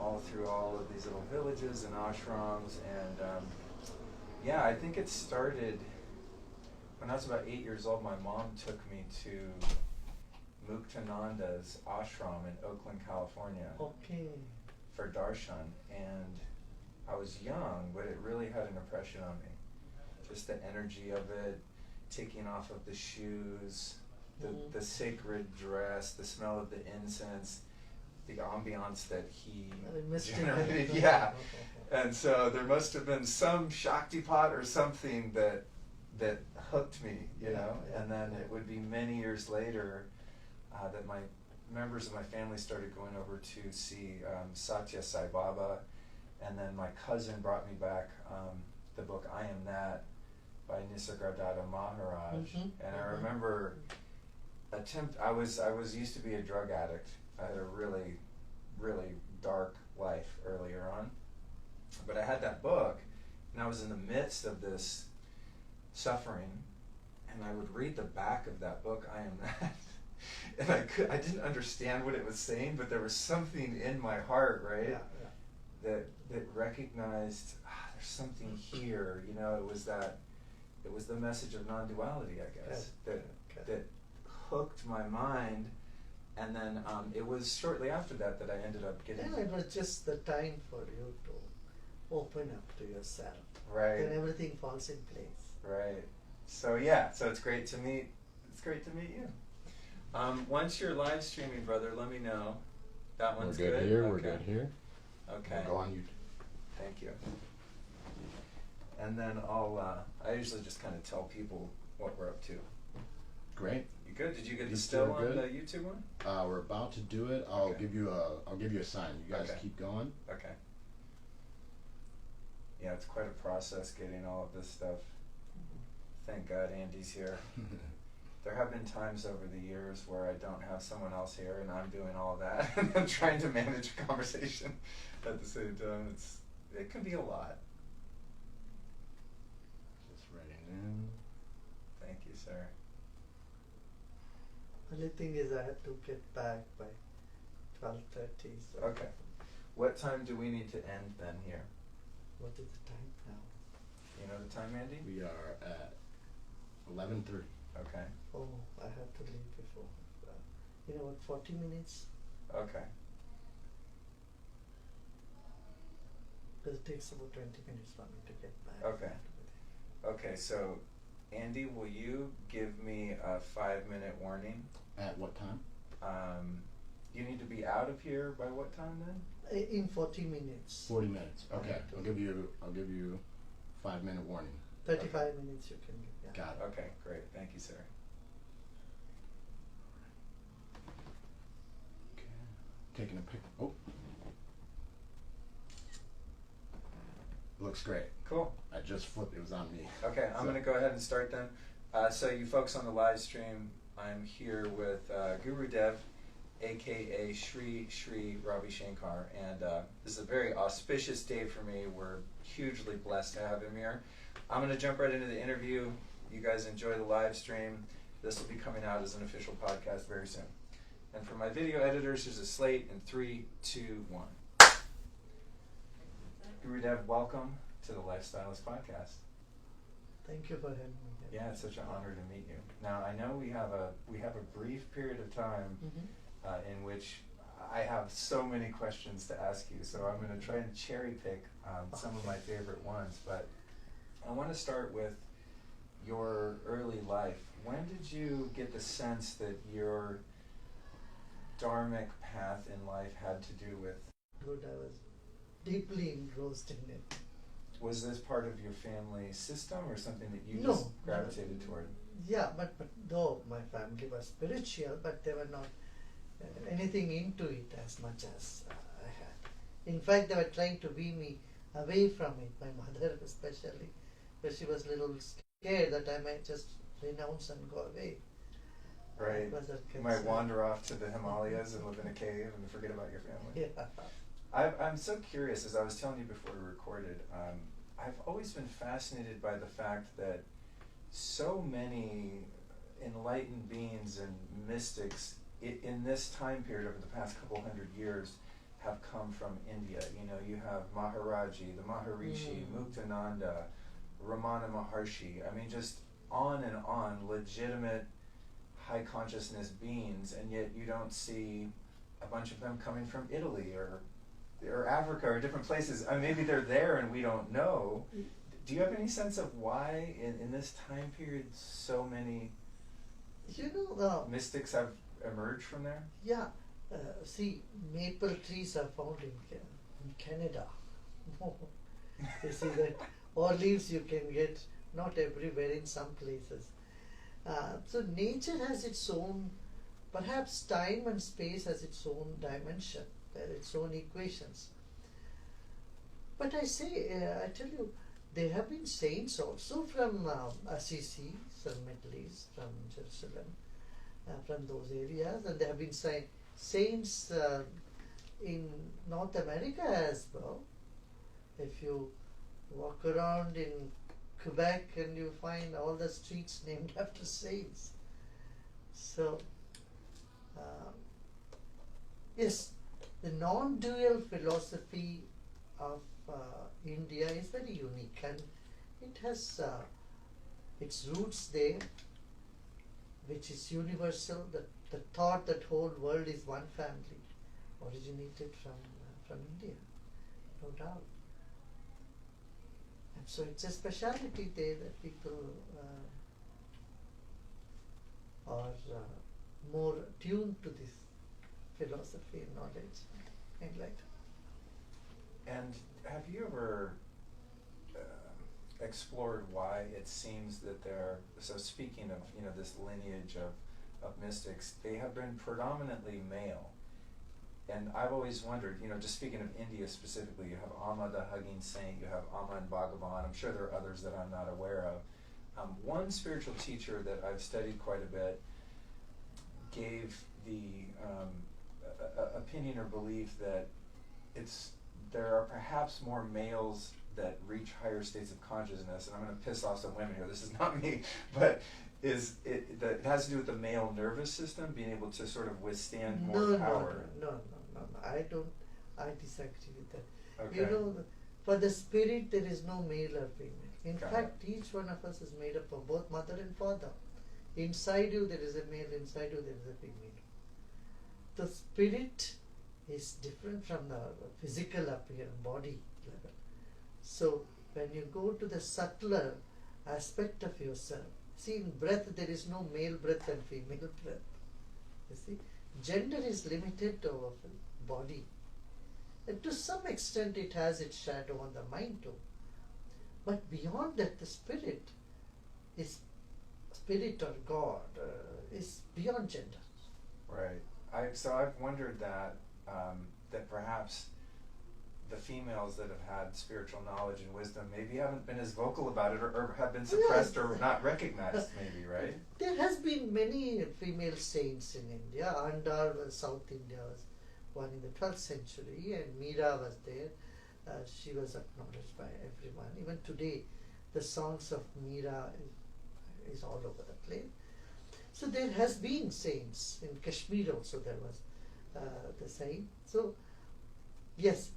all through all of these little villages and ashrams, and yeah, I think it started when I was about 8 years old. My mom took me to 𝐕𝐚𝐬𝐿's ashram in Oakland, California, for darshan, and I was young, but it really had an impression on me. Just the energy of it, taking off of the shoes, the sacred dress, the smell of the incense, the ambiance that he generated. Yeah. And so there must have been some Shaktipat or something that hooked me, you know. And then it would be many years later that my members of my family started going over to see Satya Sai Baba, and then my cousin brought me back the book I Am That by Nisargadatta Maharaj. And I remember I was used to be a drug addict. I had a really, really dark life earlier on. But I had that book, and I was in the midst of this suffering, and I would read the back of that book, I Am That, and I didn't understand what it was saying, but there was something in my heart, right, that recognized there's something here, you know. It was the message of non-duality, I guess, that hooked my mind. And then it was shortly after that I ended up getting... Yeah, it was just the time for you to open up to yourself. Right. Then everything falls in place. Right. So yeah, so it's great to meet you. Once you're live streaming, brother, let me know. That one's good. We're good here, okay. We're good here. Okay. We'll go on YouTube. Thank you. And then I usually just kind of tell people what we're up to. Great. You good? Did you get the still on the YouTube one? We're about to do it. I'll give you a sign. You guys keep going. Okay. Yeah, it's quite a process getting all of this stuff. Thank God Andy's here. There have been times over the years where I don't have someone else here and I'm doing all of that and I'm trying to manage a conversation at the same time. It can be a lot. Just writing in. Thank you, sir. Only thing is I have to get back by 12:30. So okay. What time do we need to end then here? What is the time now? You know the time, Andy? We are at 11:30. Okay. Oh, I have to leave before. You know what, 40 minutes? Okay. Because it takes about 20 minutes for me to get back. Okay. Okay, so Andy, will you give me a 5-minute warning? At what time? You need to be out of here by what time then? In 40 minutes. 40 minutes. Okay. I'll give you 5-minute warning. 35 minutes you can give. Yeah. Got it. Okay, great. Thank you, sir. Okay. Taking a pic. Oh. Looks great. Cool. I just flipped. It was on me. Okay, I'm going to go ahead and start then. So you folks on the live stream, I'm here with Gurudev, aka Sri Sri Ravi Shankar, and this is a very auspicious day for me. We're hugely blessed to have him here. I'm going to jump right into the interview. You guys enjoy the live stream. This will be coming out as an official podcast very soon. And for my video editors, here's a slate in 3, 2, 1. Gurudev, welcome to the Lifestylist Podcast. Thank you for having me here. Yeah, it's such an honor to meet you. Now, I know we have a brief period of time in which I have so many questions to ask you, so I'm going to try and cherry pick some of my favorite ones. But I want to start with your early life. When did you get the sense that your dharmic path in life had to do with? Good, I was deeply engrossed in it. Was this part of your family system or something that you No, just gravitated toward? Yeah, but though my family was spiritual, but they were not anything into it as much as I had. In fact, they were trying to wean me away from it, my mother especially, because she was a little scared that I might just renounce and go away. Right. You might wander off to the Himalayas and live in a cave and forget about your family. Yeah. I'm so curious, as I was telling you before we recorded, I've always been fascinated by the fact that so many enlightened beings and mystics in this time period over the past couple hundred years have come from India. You know, you have Maharaji, the Maharishi, Muktananda, Ramana Maharshi. I mean, just on and on, legitimate high consciousness beings, and yet you don't see a bunch of them coming from Italy or Africa or different places. I mean, maybe they're there and we don't know. Do you have any sense of why in this time period so many mystics have emerged from there? Yeah. See, maple trees are found in Canada. You see that olives you can get not everywhere, in some places. So nature has its own, perhaps time and space has its own dimension, its own equations. But I tell you, there have been saints also from Assisi, from Middle East, from Jerusalem, from those areas, and there have been saints in North America as well. If you walk around in Quebec and you find all the streets named after saints. So, yes, the non-dual philosophy of India is very unique, and it has its roots there, which is universal. The thought that whole world is one family originated from India, no doubt. And so it's a speciality there that people are more tuned to this philosophy and knowledge and like. And have you ever explored why it seems that so speaking of, this lineage of mystics, they have been predominantly male. And I've always wondered, just speaking of India specifically, you have Amma the Hugging Saint, you have Amma and Bhagavan. I'm sure there are others that I'm not aware of. One spiritual teacher that I've studied quite a bit gave the opinion or belief that there are perhaps more males that reach higher states of consciousness, and I'm going to piss off some women here, this is not me, but it has to do with the male nervous system being able to sort of withstand more power. No, I disagree with that. Okay. For the spirit there is no male or female. In Got fact, each one of us is made up of both mother and father. Inside you there is a male, inside you there is a female. The spirit is different from the physical appearance, body level. So when you go to the subtler aspect of yourself, see, in breath there is no male breath and female breath. You see, gender is limited to our body. And to some extent it has its shadow on the mind too. But beyond that, the spirit or God is beyond gender. Right. So I've wondered that perhaps the females that have had spiritual knowledge and wisdom maybe haven't been as vocal about it, or have been suppressed or not recognized, maybe, right? There has been many female saints in India. Andar was South India, was one in the 12th century, and Meera was there. She was acknowledged by everyone. Even today, the songs of Meera is all over the place. So there has been saints. In Kashmir also there was the saint. So, yes,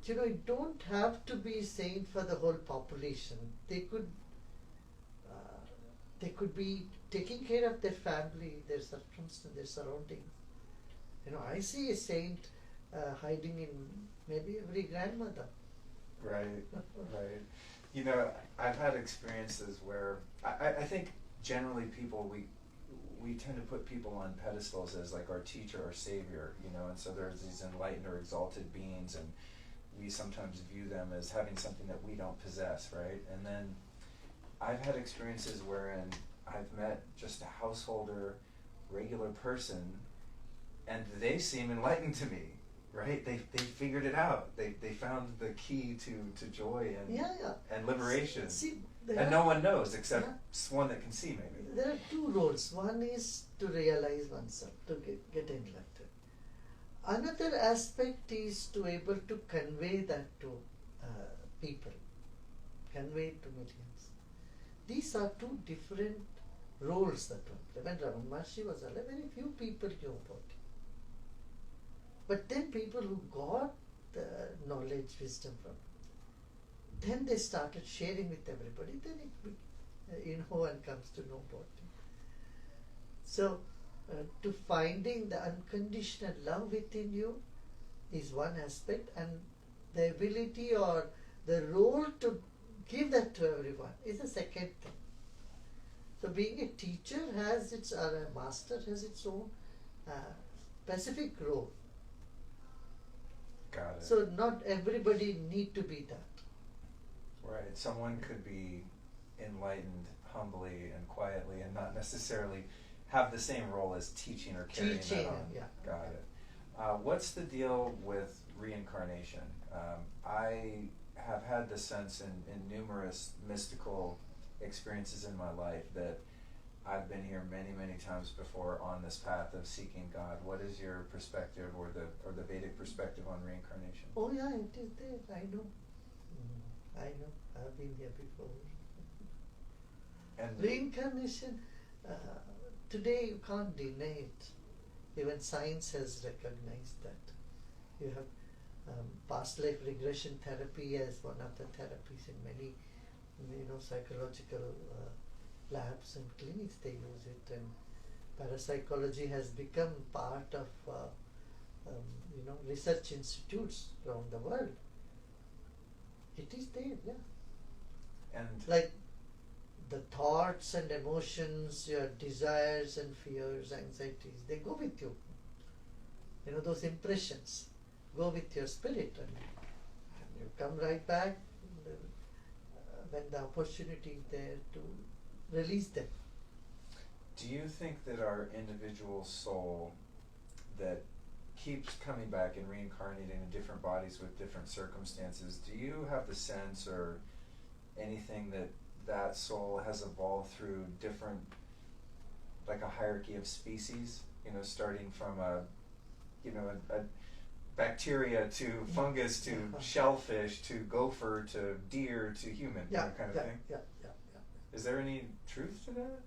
you don't have to be saint for the whole population. They could be taking care of their family, their circumstances, their surroundings. I see a saint hiding in maybe every grandmother. Right. I've had experiences where I think generally people, we tend to put people on pedestals as like our teacher or savior, and so there's these enlightened or exalted beings, and we sometimes view them as having something that we don't possess, right? And then I've had experiences wherein I've met just a householder, regular person, and they seem enlightened to me, right? They figured it out. They found the key to joy and liberation. And no one knows except one that can see, maybe. There are two roles. One is to realize oneself, to get enlightened. Another aspect is to able to convey that to people, convey it to millions. These are two different roles that one play. When Ramana Maharshi was alive, very few people knew about But then people who got the knowledge, wisdom from, then they started sharing with everybody. Then one comes to know about it. So, to finding the unconditional love within you is one aspect, and the ability or the role to give that to everyone is the second thing. So being a teacher has its, or a master has its own specific role. Got it. So not everybody need to be that. Right. Someone could be enlightened humbly and quietly and not necessarily have the same role as teaching or carrying that on. Yeah. Got it. What's the deal with reincarnation? I have had the sense in numerous mystical experiences in my life that I've been here many, many times before on this path of seeking God. What is your perspective or the Vedic perspective on reincarnation? Oh yeah, it is there. I know. I know. I've been here before. And Reincarnation, today you can't deny it. Even science has recognized that. You have past life regression therapy as one of the therapies in many, psychological labs and clinics. They use it, and parapsychology has become part of research institutes around the world. It is there, yeah. And like the thoughts and emotions, your desires and fears, anxieties, they go with you. Those impressions go with your spirit, and you come right back when the opportunity is there to release them. do you think that our individual soul that keeps coming back and reincarnating in different bodies with different circumstances, do you have the sense or anything that soul has evolved through different, like a hierarchy of species, starting from a bacteria to fungus to shellfish to gopher to deer to human, kind of thing? Yeah. Is there any truth to that?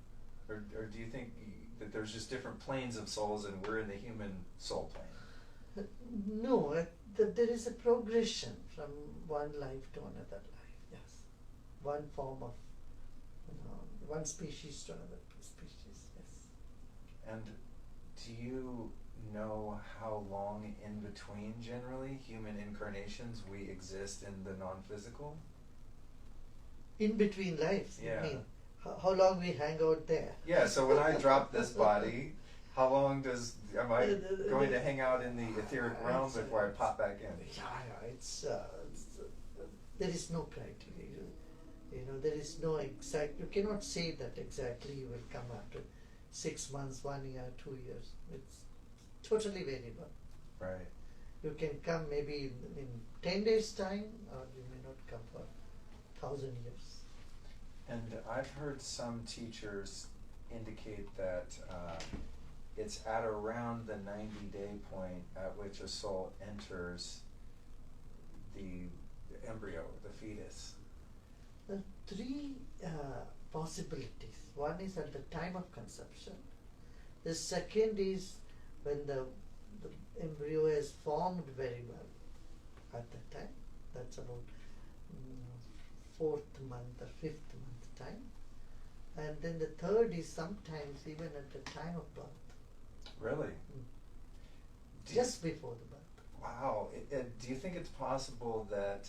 Or do you think that there's just different planes of souls and we're in the human soul plane? No, there is a progression from one life to another life, yes. One form of, one species to another species, yes. And do you know how long in between, generally, human incarnations we exist in the non-physical? In between lives, Yeah. you mean? How long we hang out there? Yeah, so when I drop this body, how long am I going to hang out in the etheric realm before I pop back in? Yeah, there is no criteria. There is no exact, you cannot say that exactly you will come after 6 months, 1 year, 2 years. It's totally variable. Right. You can come maybe in 10 days' time, or you may not come for 1,000 years. And I've heard some teachers indicate that it's at around the 90-day point at which a soul enters the embryo, the fetus. There are 3 possibilities. One is at the time of conception. The second is when the embryo is formed very well at that time. That's about 4th month or 5th month time. And then the third is sometimes even at the time of birth. Really? Just before the birth. Wow. Do you think it's possible that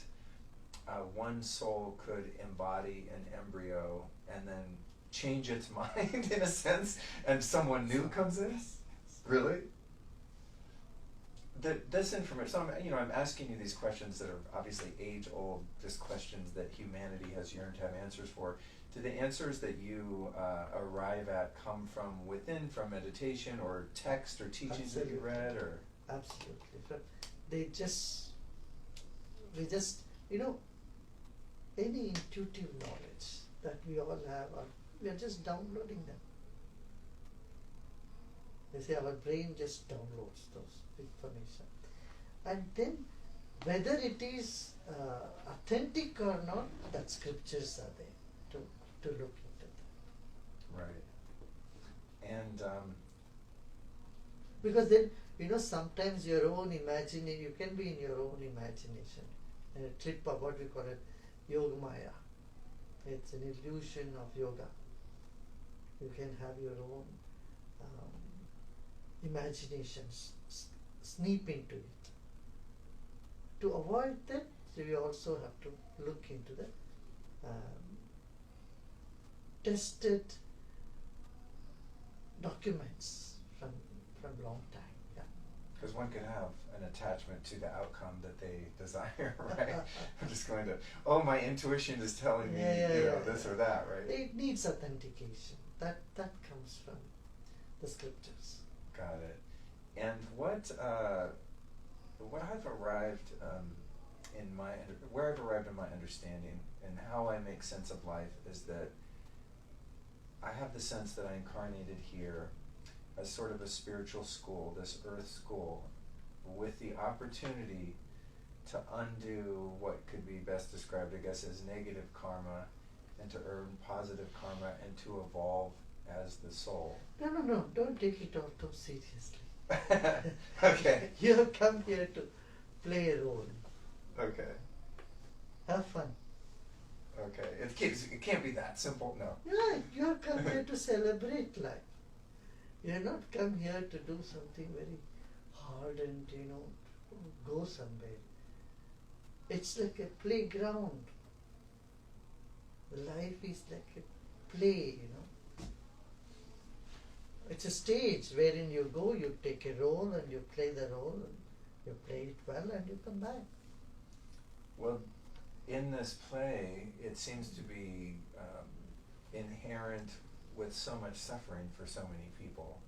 one soul could embody an embryo and then change its mind in a sense, and someone new comes in? Really? This information, so I'm asking you these questions that are obviously age-old, just questions that humanity has yearned to have answers for. Do the answers that you arrive at come from within, from meditation or text or teachings that you read, or? Absolutely. We just, any intuitive knowledge that we all have, we are just downloading them. They say our brain just downloads those information. And then whether it is authentic or not, that scriptures are there to look into that. Right. And because then You know, sometimes your own imagination, you can be in your own imagination. And a trip of what we call it Yoga Maya. It's an illusion of yoga. You can have your own imaginations, sneak into it. To avoid that, we also have to look into the tested documents from long time. Yeah. Because one could have an attachment to the outcome that they desire, right? I'm just going to, oh, my intuition is telling me, this or that, right? It needs authentication. That comes from the scriptures. Got it. And what I've arrived where I've arrived in my understanding and how I make sense of life is that I have the sense that I incarnated here as sort of a spiritual school, this earth school, with the opportunity to undo what could be best described, I guess, as negative karma, and to earn positive karma, and to evolve as the soul. No, don't take it all too seriously. Okay. You have come here to play a role. Okay. Have fun. Okay. It can't be that simple, no. Yeah, you have come here to celebrate life. You have not come here to do something very hard and, go somewhere. It's like a playground. Life is like a play, It's a stage wherein you go, you take a role and you play the role, and you play it well and you come back. Well, in this play, it seems to be inherent with so much suffering for so many people.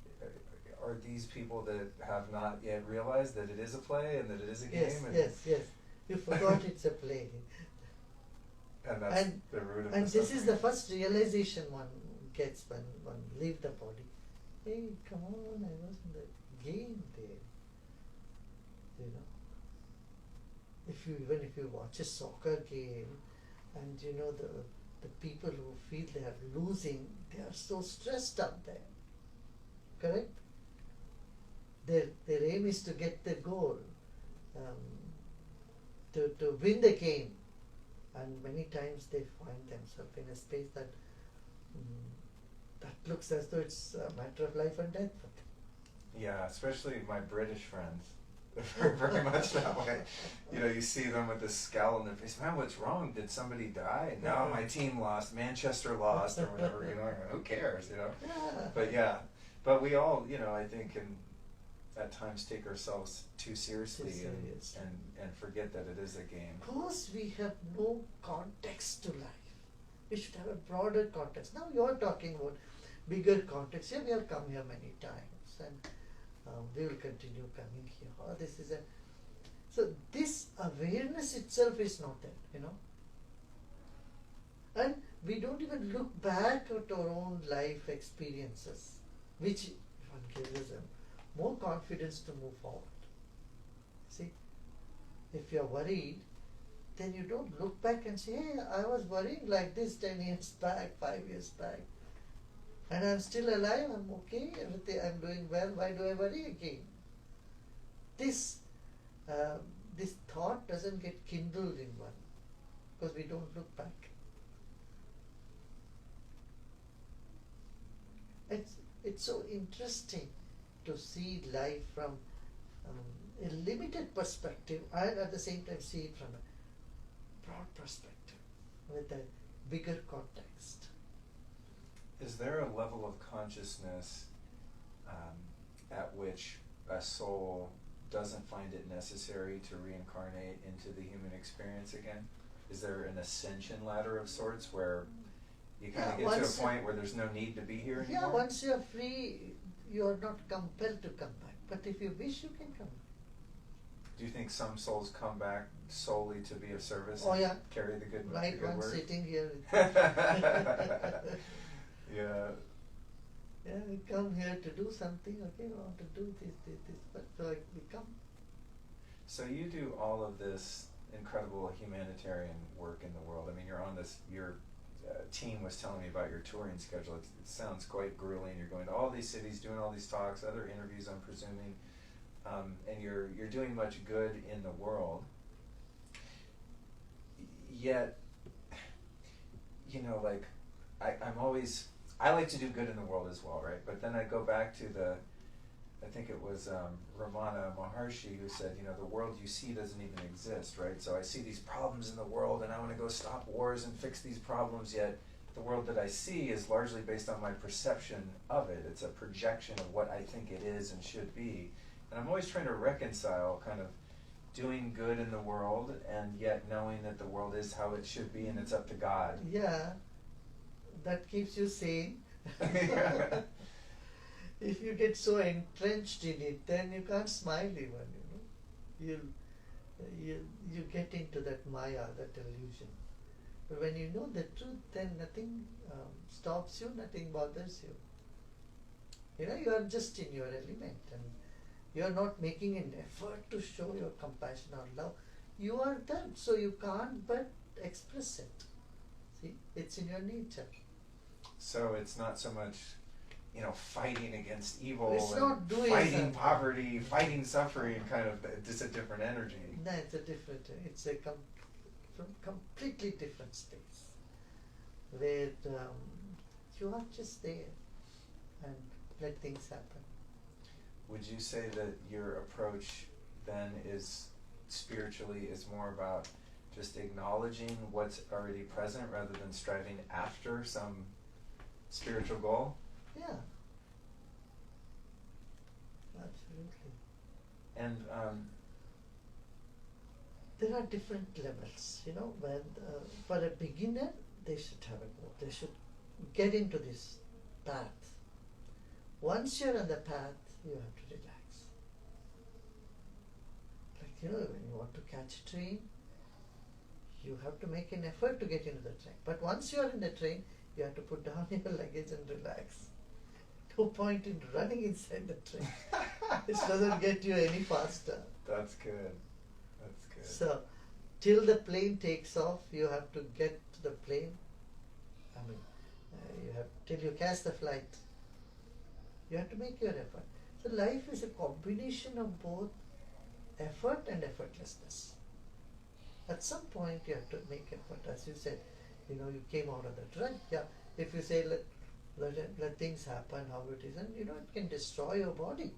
Are these people that have not yet realized that it is a play and that it is a game? Yes. You forgot it's a play. And that's the root of and the this suffering. is the first realization one gets when one leaves the body. Hey, come on, I was in the game there. Even if you watch a soccer game and the people who feel they are losing, they are so stressed up there. Correct? Their aim is to get the goal, to win the game. And many times they find themselves in a space that looks as though it's a matter of life and death for them. Yeah, especially my British friends. They're very much that way. You see them with this scowl on their face. Man, what's wrong? Did somebody die? No, my team lost. Manchester lost, or whatever. Who cares? Yeah. But we all, I think, can at times take ourselves too seriously and forget that it is a game. Because we have no context to life. We should have a broader context. Now you are talking about bigger context. Yeah, we have come here many times, and we will continue coming here. So this awareness itself is not there, And we don't even look back at our own life experiences, which one gives us more confidence to move forward. See, if you are worried, then you don't look back and say, hey, I was worrying like this 10 years back, 5 years back. And I'm still alive, I'm okay, everything, I'm doing well, why do I worry again? This thought doesn't get kindled in one, because we don't look back. It's so interesting to see life from a limited perspective and at the same time see it from a broad perspective with a bigger context. Is there a level of consciousness at which a soul doesn't find it necessary to reincarnate into the human experience again? Is there an ascension ladder of sorts where you kind of get to a point where there's no need to be here anymore? Yeah, once you are free, you are not compelled to come back. But if you wish, you can come back. Do you think some souls come back solely to be of service and carry the good, right, the good one word? Sitting here. Yeah. Yeah, we come here to do something, okay, we want to do this, but so we come. So you do all of this incredible humanitarian work in the world. I mean, you're on this, your team was telling me about your touring schedule. It sounds quite grueling. You're going to all these cities, doing all these talks, other interviews, I'm presuming. and you're doing much good in the world, yet, you know, like, I like to do good in the world as well, right? But then I go back to I think it was Ramana Maharshi who said, you know, the world you see doesn't even exist, right? So I see these problems in the world and I want to go stop wars and fix these problems, yet the world that I see is largely based on my perception of it. It's a projection of what I think it is and should be. And I'm always trying to reconcile kind of doing good in the world and yet knowing that the world is how it should be and it's up to God. Yeah, that keeps you sane. If you get so entrenched in it, then you can't smile even, you know. You get into that maya, that illusion. But when you know the truth, then nothing stops you, nothing bothers you. You know, you are just in your element and you are not making an effort to show your compassion or love. You are that, so you can't but express it. See, it's in your nature. So it's not so much, you know, fighting against evil, It's and not doing fighting something. poverty, fighting suffering, kind of just a different energy. No, it's a different, it's a from completely different space where you are just there and let things happen. Would you say that your approach then is spiritually is more about just acknowledging what's already present rather than striving after some spiritual goal? Yeah, absolutely. And There are different levels, you know, when for a beginner, they should have a goal. They should get into this path. Once you're on the path, you have to relax. Like, you know, when you want to catch a train, you have to make an effort to get into the train. But once you are in the train, you have to put down your luggage and relax. No point in running inside the train. It doesn't get you any faster. that's good. That's good. So, till the plane takes off, you have to get to the plane. I mean, you have till you catch the flight. You have to make your effort. So, life is a combination of both effort and effortlessness. At some point, you have to make effort. As you said, you know, you came out of the drug. Yeah, if you say let things happen how it is, and you know, it can destroy your body.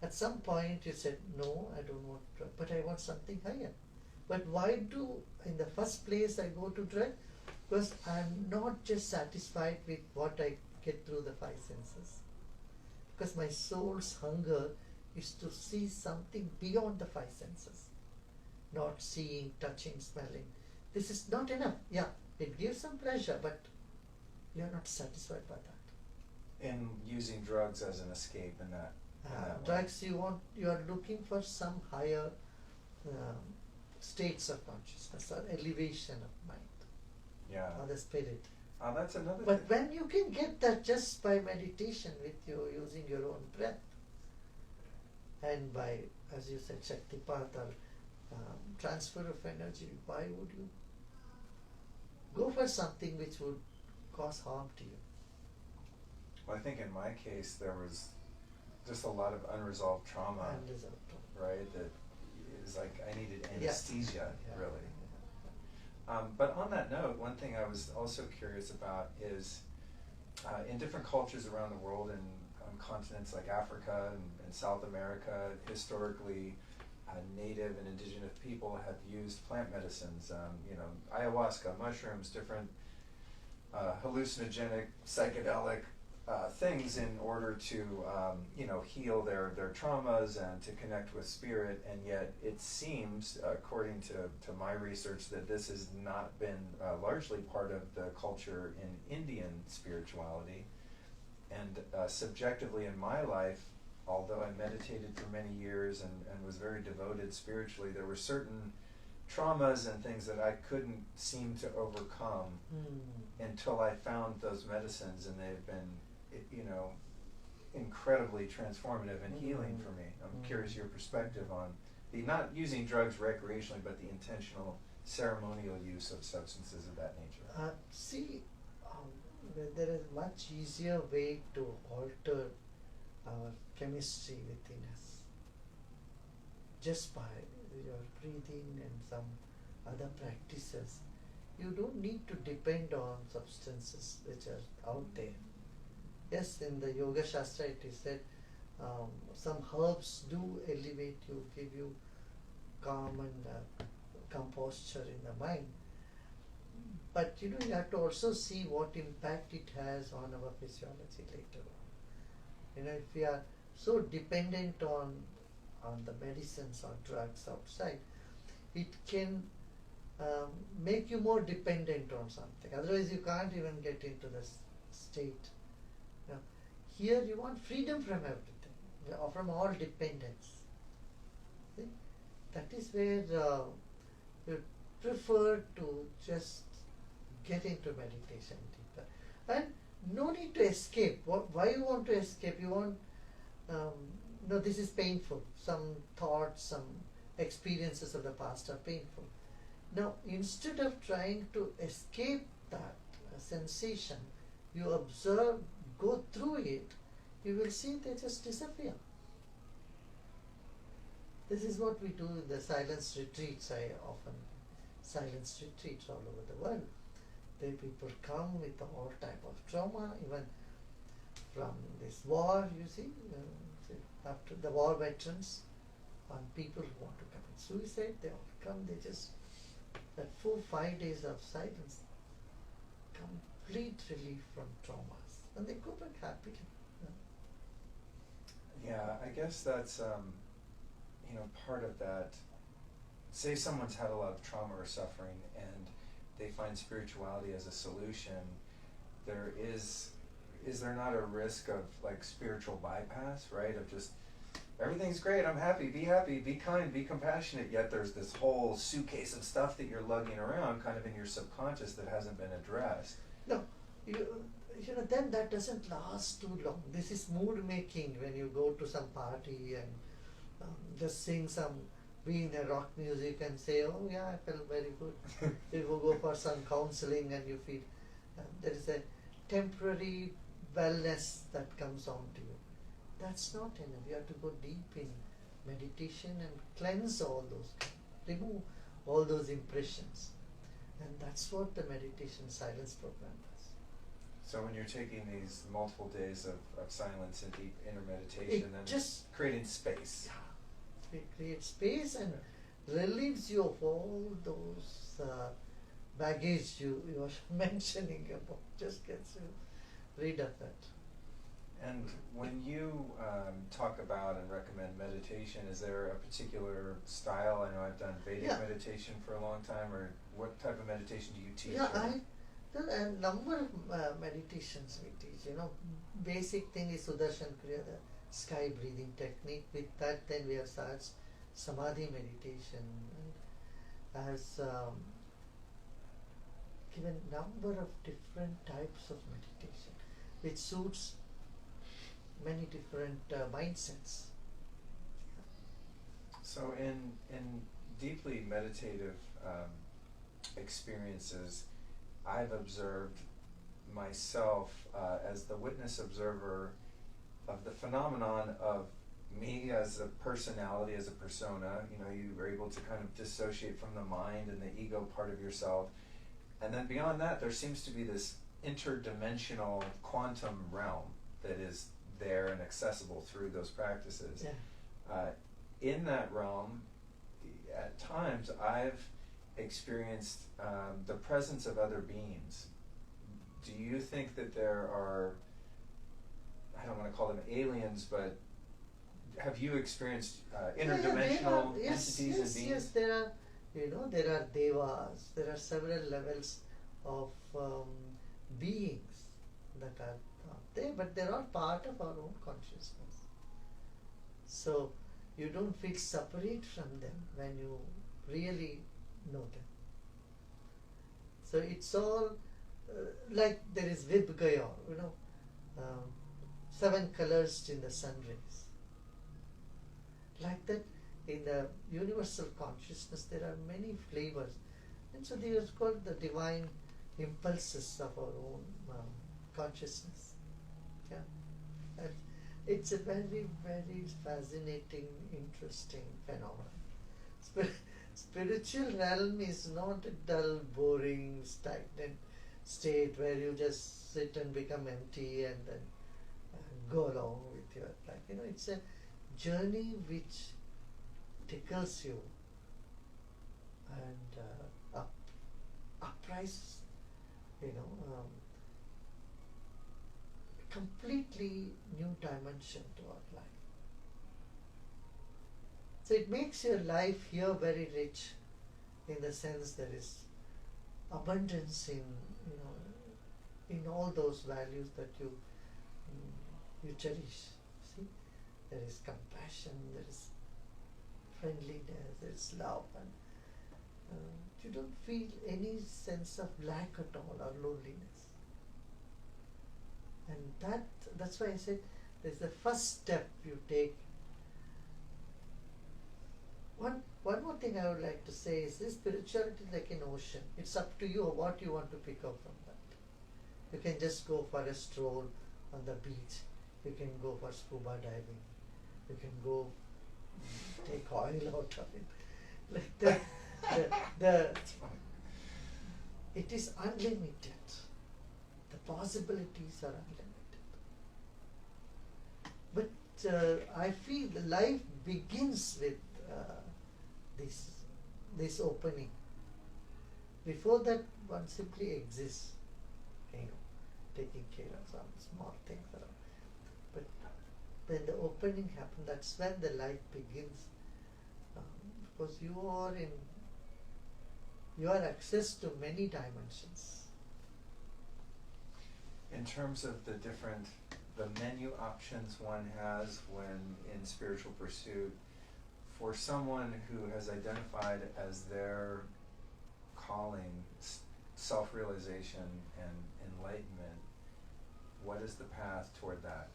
At some point, you said, no, I don't want drug, but I want something higher. But why in the first place, I go to drug? Because I'm not just satisfied with what I get through the five senses. Because my soul's hunger is to see something beyond the five senses. Not seeing, touching, smelling. This is not enough. Yeah, it gives some pleasure, but you're not satisfied by that. And using drugs as an escape in that. Drugs, you are looking for some higher states of consciousness or elevation of mind. Yeah. Or the spirit. That's another But thing. when you can get that just by meditation with you using your own breath and by, as you said, Shaktipat or transfer of energy, why would you go for something which would cause harm to you? Well, I think in my case there was just a lot of unresolved trauma, Unresolved trauma. right? That it was like I needed Yes. anesthesia, Yeah. really. But on that note, one thing I was also curious about is in different cultures around the world and on continents like Africa and South America, historically, native and indigenous people have used plant medicines, you know, ayahuasca, mushrooms, different hallucinogenic, psychedelic things in order to, you know, heal their traumas and to connect with spirit. And yet it seems, according to my research, that this has not been largely part of the culture in Indian spirituality. And subjectively in my life, although I meditated for many years and was very devoted spiritually, there were certain traumas and things that I couldn't seem to overcome until I found those medicines, and they've been, you know, incredibly transformative and healing for me. I'm curious your perspective on the not using drugs recreationally, but the intentional ceremonial use of substances of that nature. There is much easier way to alter our chemistry within us. just by your breathing and some other practices. You don't need to depend on substances which are out there. Yes, in the Yoga Shastra it is said some herbs do elevate you, give you calm and composture in the mind. But you have to also see what impact it has on our physiology later on. If we are so dependent on the medicines or drugs outside, it can make you more dependent on something. Otherwise, you can't even get into this state. Here, you want freedom from everything, from all dependence. See? That is where you prefer to just get into meditation deeper. And no need to escape. Why you want to escape? You want, no, this is painful. Some thoughts, some experiences of the past are painful. Now, instead of trying to escape that sensation, you observe, go through it, you will see they just disappear. This is what we do in the silence retreats. I often silence retreats all over the world. There people come with all type of trauma, even from this war, you see, after the war veterans, and people who want to commit suicide, they all come, they just, that 4-5 days of silence, complete relief from traumas, and they go back happily. Yeah, I guess that's, part of that. Say someone's had a lot of trauma or suffering and they find spirituality as a solution, is there not a risk of like spiritual bypass, right? Of just, everything's great, I'm happy, be kind, be compassionate, yet there's this whole suitcase of stuff that you're lugging around kind of in your subconscious that hasn't been addressed. No, then that doesn't last too long. This is mood making when you go to some party and just sing some, be in a rock music and say, oh yeah, I felt very good. You go for some counseling and you feel there is a temporary wellness that comes on to you. That's not enough. You have to go deep in meditation and cleanse all those, remove all those impressions. And that's what the meditation silence program does. So when you're taking these multiple days of silence and deep inner meditation, then just creating space. Yeah, it creates space and relieves you of all those baggage you were mentioning about. Just gets you rid of that. And when you talk about and recommend meditation, is there a particular style? I know I've done Vedic meditation for a long time, or what type of meditation do you teach? Yeah, there are a number of meditations we teach. Basic thing is Sudarshan Kriya, the sky breathing technique. With that, then we have such Samadhi meditation, has given number of different types of meditation, which suits many different mindsets. So in deeply meditative experiences, I've observed myself as the witness observer of the phenomenon of me as a personality, as a persona. You are able to kind of dissociate from the mind and the ego part of yourself. And then beyond that, there seems to be this interdimensional quantum realm that is there and accessible through those practices. Yeah. In that realm, at times I've experienced the presence of other beings. Do you think that there are, I don't want to call them aliens, but have you experienced interdimensional entities and beings? Yes, there are, there are devas, there are several levels of beings that are there, but they're all part of our own consciousness. So you don't feel separate from them when you really know them. So it's all like there is 𝐕𝐚𝐬𝐿, 7 colors in the sun rays. Like that, in the universal consciousness, there are many flavors. And so they are called the divine impulses of our own consciousness. Yeah. And It's a very, very fascinating, interesting phenomenon. Spiritual realm is not a dull, boring, stagnant state where you just sit and become empty and then go along with your life. It's a journey which tickles you and uprises, completely new dimension to our life. So it makes your life here very rich, in the sense there is abundance in all those values that you cherish. See, there is compassion, there is friendliness, there is love, and you don't feel any sense of lack at all or loneliness. And that's why I said there's the first step you take. One more thing I would like to say is this: spirituality is like an ocean. It's up to you what you want to pick up from that. You can just go for a stroll on the beach. You can go for scuba diving. You can go take oil out of it. Like it is unlimited. The possibilities are unlimited. But I feel the life begins with this opening. Before that, one simply exists, taking care of some small things around. But when the opening happens, that's when the life begins, because you have access to many dimensions. In terms of the menu options one has when in spiritual pursuit, for someone who has identified as their calling self-realization and enlightenment, what is the path toward that?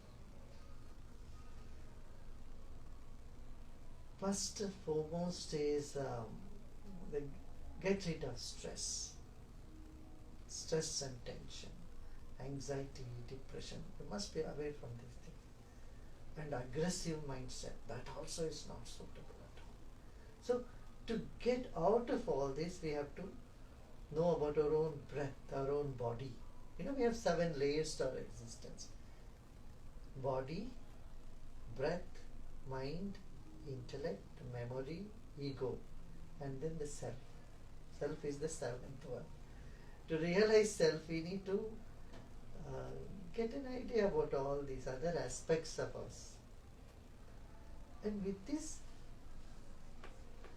First and foremost is get rid of stress and tension, anxiety, depression. You must be away from these things. And aggressive mindset, that also is not suitable at all. So to get out of all this, we have to know about our own breath, our own body. We have 7 layers to our existence: body, breath, mind, intellect, memory, ego, and then the self. Self is the 7th one. To realize self, we need to get an idea about all these other aspects of us. And with this,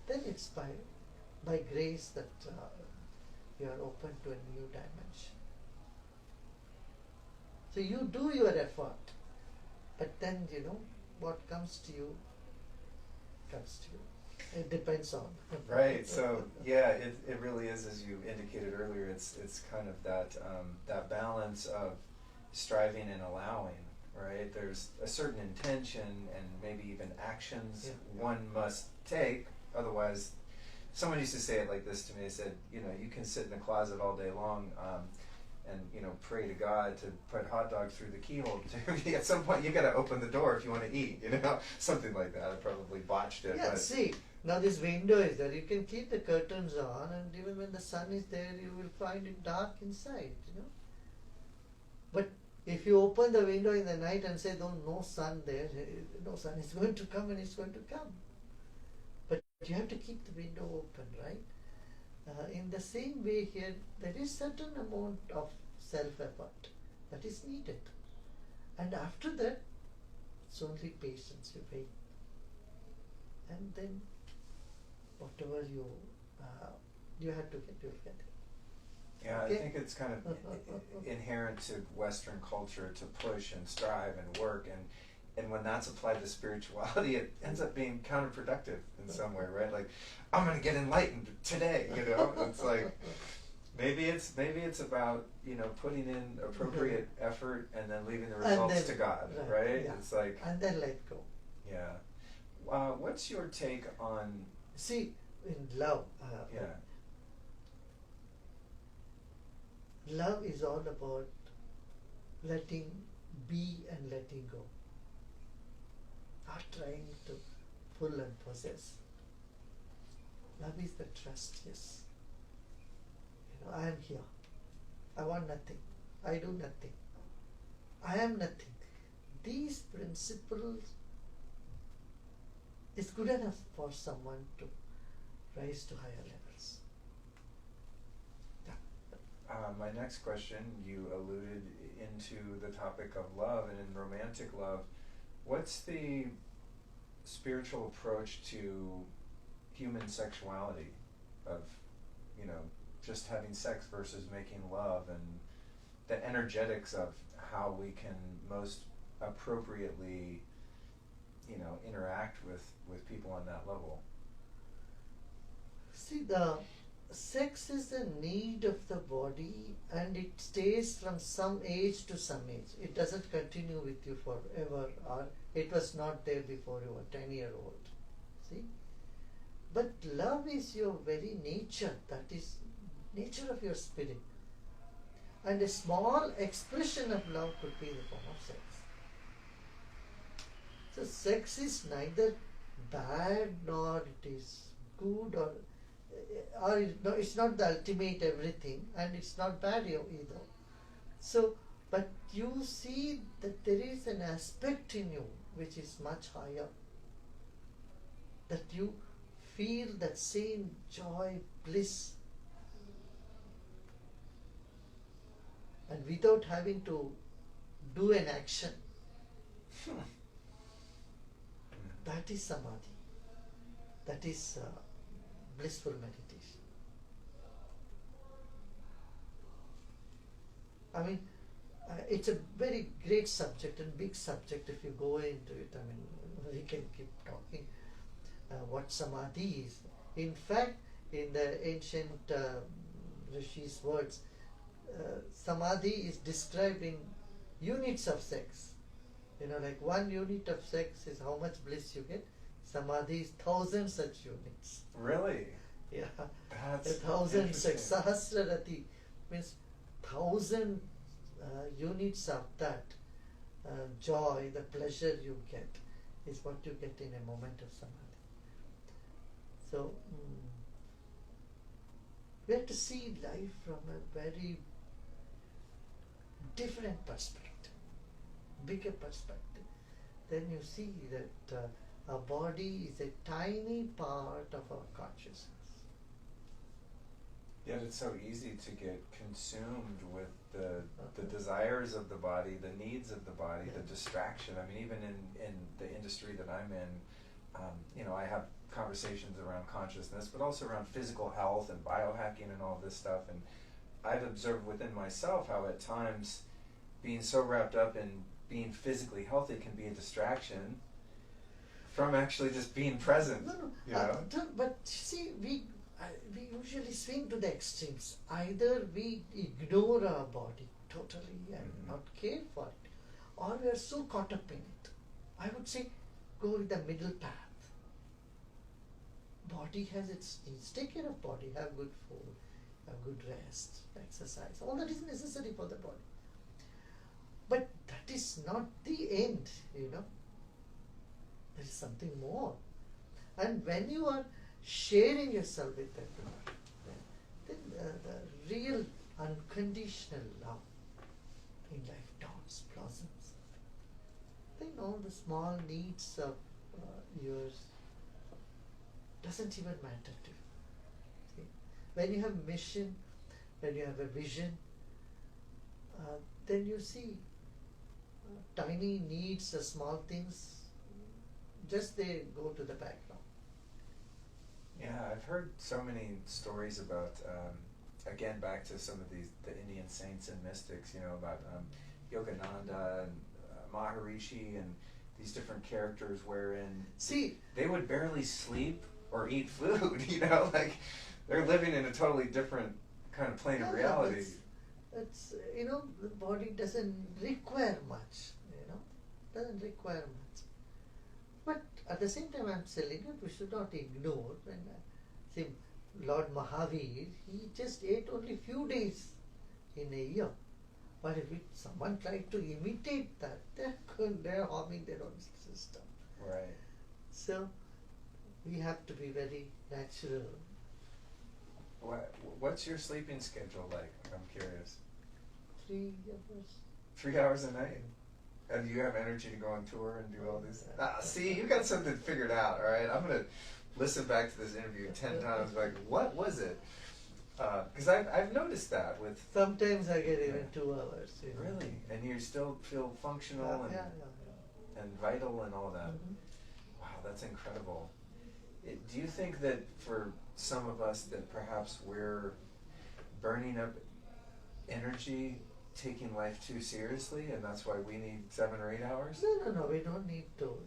then it's by grace that you are open to a new dimension. So you do your effort, but then what comes to you comes to you. It depends on. Right. So yeah, it really is, as you indicated earlier. It's kind of that balance of striving and allowing. Right. There's a certain intention and maybe even actions one must take. Otherwise, someone used to say it like this to me. They said, you can sit in the closet all day long and pray to God to put hot dogs through the keyhole. At some point, you got to open the door if you want to eat. Something like that. I probably botched it. Yeah. But See, now this window is there. You can keep the curtains on, and even when the sun is there, you will find it dark inside. But if you open the window in the night and say, no sun there, no sun is going to come, and it's going to come. But you have to keep the window open, right? In the same way here, there is certain amount of self-effort that is needed. And after that, it's only patience, you wait. And then whatever you have to get, you'll get it. yeah, Okay. I think it's kind of inherent to Western culture to push and strive and work, and when that's applied to spirituality, it ends up being counterproductive in some way, right? Like, I'm going to get enlightened today, It's like maybe it's about putting in appropriate effort and then leaving the results to God, right? Yeah. It's like, and then let go. yeah. What's your take on? See, in love, love is all about letting be and letting go. not trying to pull and possess. Love is the trust, yes. I am here. I want nothing. I do nothing. I am nothing. These principles is good enough for someone to rise to higher levels. My next question, you alluded into the topic of love, and in romantic love, what's the spiritual approach to human sexuality of, just having sex versus making love, and the energetics of how we can most appropriately, interact with people on that level? See, the sex is a need of the body, and it stays from some age to some age. It doesn't continue with you forever, or it was not there before you were 10-year-old. See? But love is your very nature. That is nature of your spirit. And a small expression of love could be the form of sex. So sex is neither bad nor it is good, or no, it's not the ultimate everything, and it's not bad either. So, but you see that there is an aspect in you which is much higher, that you feel that same joy, bliss, and without having to do an action. That is samadhi. That is blissful meditation. I mean, it's a very great subject and big subject if you go into it. I mean, we can keep talking what samadhi is. In fact, in the ancient Rishi's words, samadhi is described in units of sex. Like 1 unit of sex is how much bliss you get. Samadhi is 1,000 such units. Really? Yeah. That's 1,000 sex. interesting. Sahasrarati means 1,000 units of that joy, the pleasure you get, is what you get in a moment of samadhi. So, we have to see life from a very different perspective, bigger perspective. Then you see that our body is a tiny part of our consciousness. Yet it's so easy to get consumed with the desires of the body, the needs of the body, the distraction. I mean, even in the industry that I'm in, I have conversations around consciousness, but also around physical health and biohacking and all this stuff. And I've observed within myself how at times being so wrapped up in being physically healthy can be a distraction from actually just being present. But see, we usually swing to the extremes. Either we ignore our body totally and not care for it, or we are so caught up in it. I would say go with the middle path. Body has its needs. Take care of body. Have good food, have good rest, exercise. All that is necessary for the body. But that is not the end, There is something more. And when you are sharing yourself with everyone, then the real unconditional love in life dawns, blossoms. Then all the small needs of yours doesn't even matter to you. See? When you have mission, when you have a vision, then you see tiny needs, small things, just they go to the background. Yeah, I've heard so many stories about, again, back to some of the Indian saints and mystics, about Yogananda and Maharishi and these different characters wherein they would barely sleep or eat food, like they're living in a totally different kind of plane of reality. It's the body doesn't require much, doesn't require much. But at the same time, I'm telling you, we should not ignore when, Lord Mahavir, he just ate only few days in a year. But if someone tried to imitate that, they're harming their own system. Right. So we have to be very natural. What's your sleeping schedule like? I'm curious. 3 hours. 3 hours a night? And you have energy to go on tour and do all this? See, you got something figured out, all right? I'm going to listen back to this interview 10 times, like, what was it? Because I've noticed that with... Sometimes I get even 2 hours. You know. Really? And you still feel functional and vital and all that? Mm-hmm. Wow, that's incredible. Do you think that for some of us that perhaps we're burning up energy, taking life too seriously, and that's why we need 7 or 8 hours? No, we don't need to.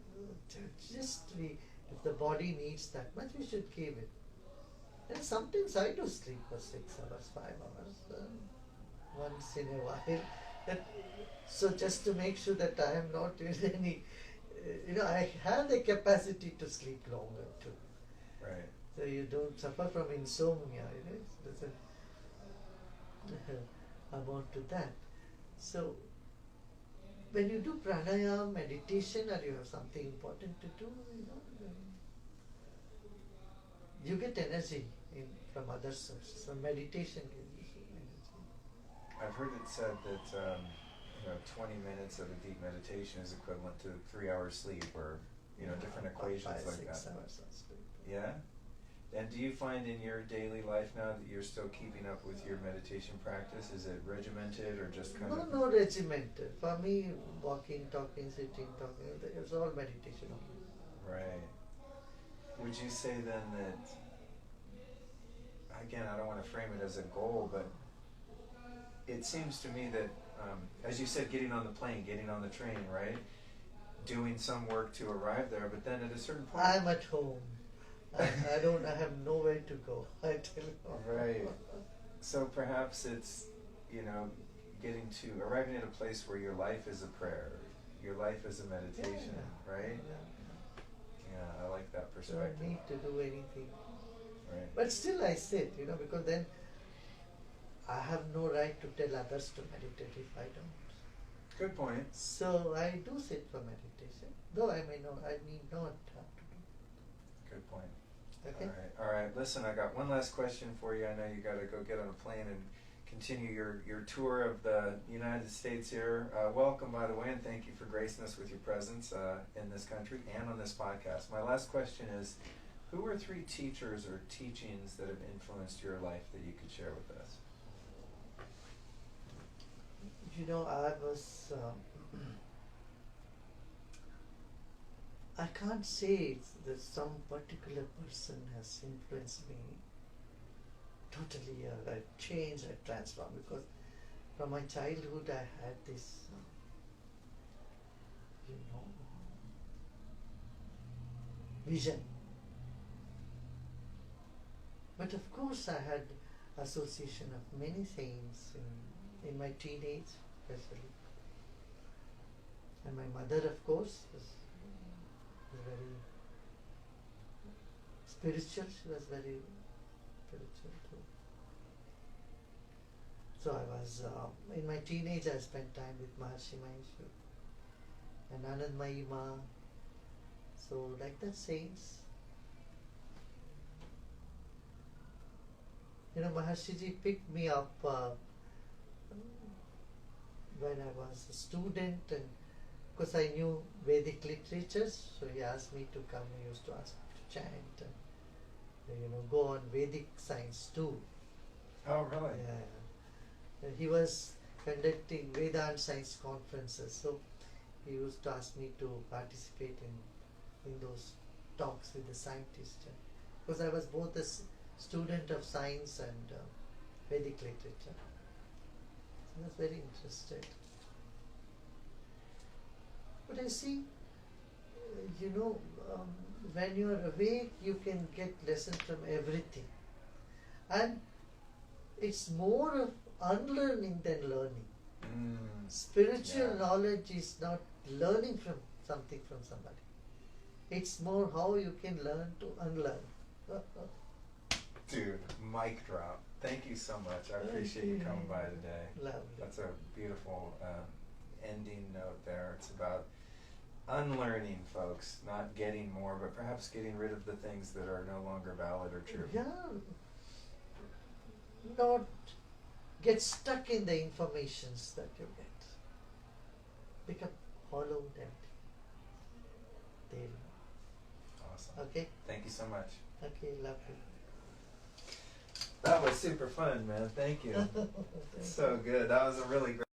If the body needs that much, we should give it. And sometimes I do sleep for 6 hours, 5 hours, once in a while. So just to make sure that I am not in any, I have the capacity to sleep longer too. Right. So you don't suffer from insomnia, it doesn't amount to that. So when you do pranayama, meditation, or you have something important to do, you get energy from other sources. So meditation gives you energy. I've heard it said that 20 minutes of a deep meditation is equivalent to 3 hours sleep, or different equations 5, like 6 that. hours of sleep. Yeah? And do you find in your daily life now that you're still keeping up with your meditation practice? Is it regimented or just kind of... No regimented. For me, walking, talking, sitting, talking, it's all meditation only. Right. Would you say then that, again, I don't want to frame it as a goal, but it seems to me that, as you said, getting on the plane, getting on the train, right? Doing some work to arrive there, but then at a certain point... I'm at home. I have nowhere to go, I tell you. Right. So perhaps it's, arriving at a place where your life is a prayer, your life is a meditation, right? Yeah, I like that perspective. Don't need to do anything. Right. But still I sit, because then I have no right to tell others to meditate if I don't. Good point. So I do sit for meditation, though I need not have to do. Good point. Okay. All right. Listen, I got one last question for you. I know you got to go get on a plane and continue your tour of the United States here. Welcome, by the way, and thank you for gracing us with your presence in this country and on this podcast. My last question is, who are 3 teachers or teachings that have influenced your life that you could share with us? I was... I can't say that some particular person has influenced me totally, I changed, I transformed, because from my childhood I had this, vision. But of course I had association of many things in my teenage, especially. And my mother, of course, was very spiritual. She was very spiritual too. So I was, in my teenage, I spent time with 𝐼𝐨𝐫𝐥𝐝 and 𝐼𝐨𝐵𝐺𝐻. So like that saints. Maharsiji picked me up when I was a student, and because I knew Vedic literatures, so he asked me to come. He used to ask me to chant and go on Vedic science too. Oh, really? Yeah. And he was conducting Vedant science conferences, so he used to ask me to participate in those talks with the scientists. Because I was both a student of science and Vedic literature. So I was very interested. But I see, when you are awake, you can get lessons from everything. And it's more of unlearning than learning. Spiritual knowledge is not learning from something from somebody. It's more how you can learn to unlearn. Dude, mic drop. Thank you so much. I appreciate you coming by today. Lovely. That's a beautiful ending note there. It's about unlearning, folks, not getting more, but perhaps getting rid of the things that are no longer valid or true. Yeah. Not get stuck in the informations that you get. Become hollow and empty. There you go. Awesome. Okay? Thank you so much. Okay, lovely. That was super fun, man. Thank you. Thank So you. good. That was a really great